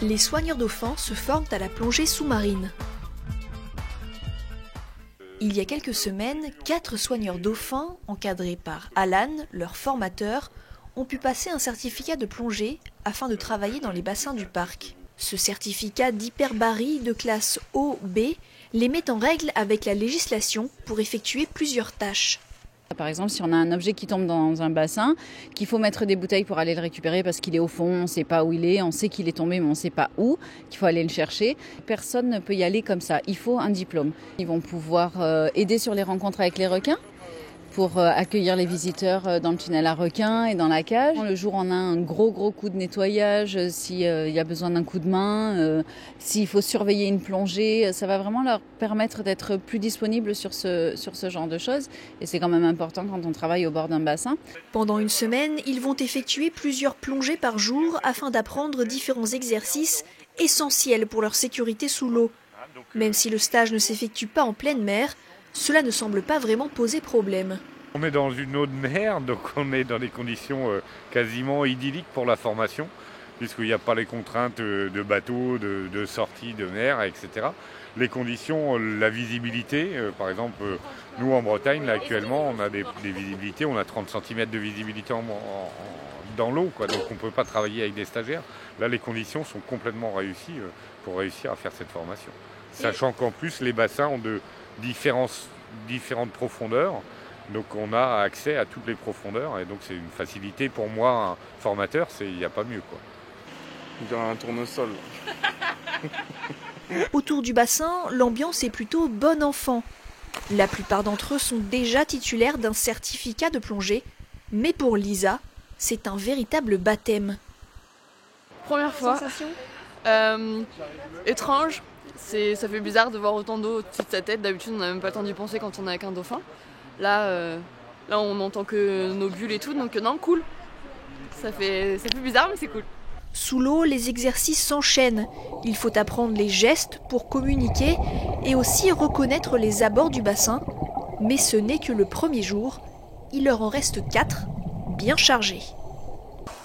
Les soigneurs dauphins se forment à la plongée sous-marine. Il y a quelques semaines, 4 soigneurs dauphins, encadrés par Alan, leur formateur, ont pu passer un certificat de plongée afin de travailler dans les bassins du parc. Ce certificat d'hyperbarie de classe O-B les met en règle avec la législation pour effectuer plusieurs tâches. Par exemple, si on a un objet qui tombe dans un bassin, qu'il faut mettre des bouteilles pour aller le récupérer parce qu'il est au fond, on ne sait pas où il est, on sait qu'il est tombé mais on ne sait pas où, qu'il faut aller le chercher. Personne ne peut y aller comme ça, il faut un diplôme. Ils vont pouvoir aider sur les rencontres avec les requins pour accueillir les visiteurs dans le tunnel à requins et dans la cage. Le jour où on a un gros coup de nettoyage, s'il y a besoin d'un coup de main, s'il faut surveiller une plongée, ça va vraiment leur permettre d'être plus disponibles sur ce genre de choses. Et c'est quand même important quand on travaille au bord d'un bassin. Pendant une semaine, ils vont effectuer plusieurs plongées par jour afin d'apprendre différents exercices essentiels pour leur sécurité sous l'eau. Même si le stage ne s'effectue pas en pleine mer, cela ne semble pas vraiment poser problème. On est dans une eau de mer, donc on est dans des conditions quasiment idylliques pour la formation, puisqu'il n'y a pas les contraintes de bateau, de sortie de mer, etc. Les conditions, la visibilité, par exemple, nous en Bretagne, là, actuellement, on a des visibilités, on a 30 cm de visibilité dans l'eau, quoi, donc on ne peut pas travailler avec des stagiaires. Là, les conditions sont complètement réussies pour réussir à faire cette formation. Sachant qu'en plus, les bassins ont de différentes profondeurs, donc on a accès à toutes les profondeurs, et donc c'est une facilité pour moi, un formateur, il n'y a pas mieux, quoi. Dans un tournesol. Autour du bassin, l'ambiance est plutôt bon enfant. La plupart d'entre eux sont déjà titulaires d'un certificat de plongée, mais pour Lisa, c'est un véritable baptême. Première fois, étrange, ça fait bizarre de voir autant d'eau au-dessus de sa tête. D'habitude, on n'a même pas le temps d'y penser quand on est avec un dauphin. Là, on n'entend que nos bulles et tout, donc non, cool. Ça fait bizarre, mais c'est cool. Sous l'eau, les exercices s'enchaînent. Il faut apprendre les gestes pour communiquer et aussi reconnaître les abords du bassin. Mais ce n'est que le premier jour. Il leur en reste 4, bien chargés.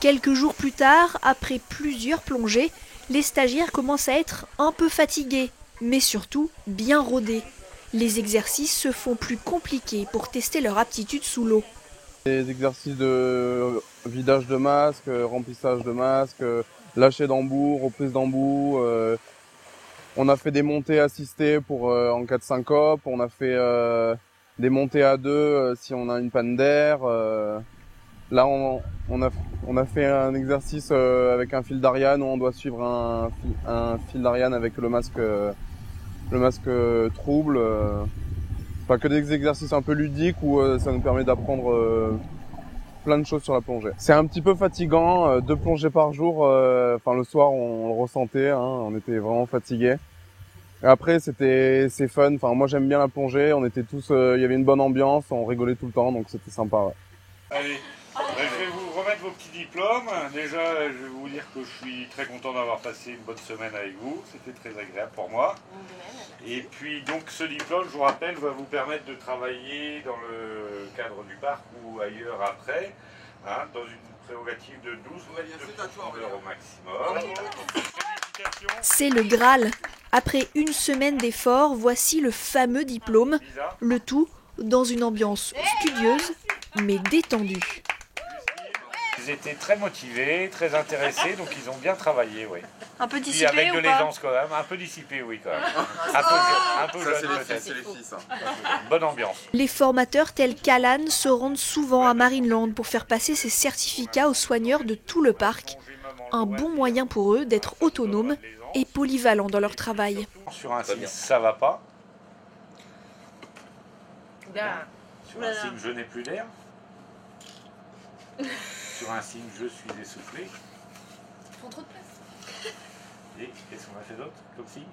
Quelques jours plus tard, après plusieurs plongées, les stagiaires commencent à être un peu fatigués, mais surtout bien rodés. Les exercices se font plus compliqués pour tester leur aptitude sous l'eau. Des exercices de vidage de masque, remplissage de masque, lâcher d'embout, reprise d'embout. On a fait des montées assistées en cas de syncope. On a fait des montées à 2 si on a une panne d'air. Là, on a fait un exercice avec un fil d'Ariane où on doit suivre un fil d'Ariane avec le masque trouble. Pas que des exercices un peu ludiques où ça nous permet d'apprendre plein de choses sur la plongée. C'est un petit peu fatigant, 2 plongées par jour. Le soir, on le ressentait, hein, on était vraiment fatigués. Et après, c'est fun. Moi, j'aime bien la plongée. On était tous, il y avait une bonne ambiance, on rigolait tout le temps, donc c'était sympa. Ouais. Allez, je vais vous remettre vos petits diplômes. Déjà, je vais vous dire que je suis très content d'avoir passé une bonne semaine avec vous. C'était très agréable pour moi. Et puis, donc, ce diplôme, je vous rappelle, va vous permettre de travailler dans le cadre du parc ou ailleurs après, hein, dans une prérogative de 12 mètres de profondeur au maximum. C'est le Graal. Après une semaine d'efforts, voici le fameux diplôme. Le tout dans une ambiance studieuse, mais détendue. Ils étaient très motivés, très intéressés, donc ils ont bien travaillé, oui. Un peu dissipé avec de ou pas? l'aisance quand même, un peu dissipé, oui, quand même. Un peu jeune peut-être. C'est les filles, ça. Bonne ambiance. Les formateurs tels qu'Alan se rendent souvent à Marineland pour faire passer ces certificats aux soigneurs de tout le parc. Un bon moyen pour eux d'être autonomes et polyvalents dans leur travail. Sur un signe, ça va pas. Sur un signe, je n'ai plus d'air. Sur un signe, je suis essoufflé. Ils font trop de place. Et qu'est-ce qu'on a fait d'autre comme signe?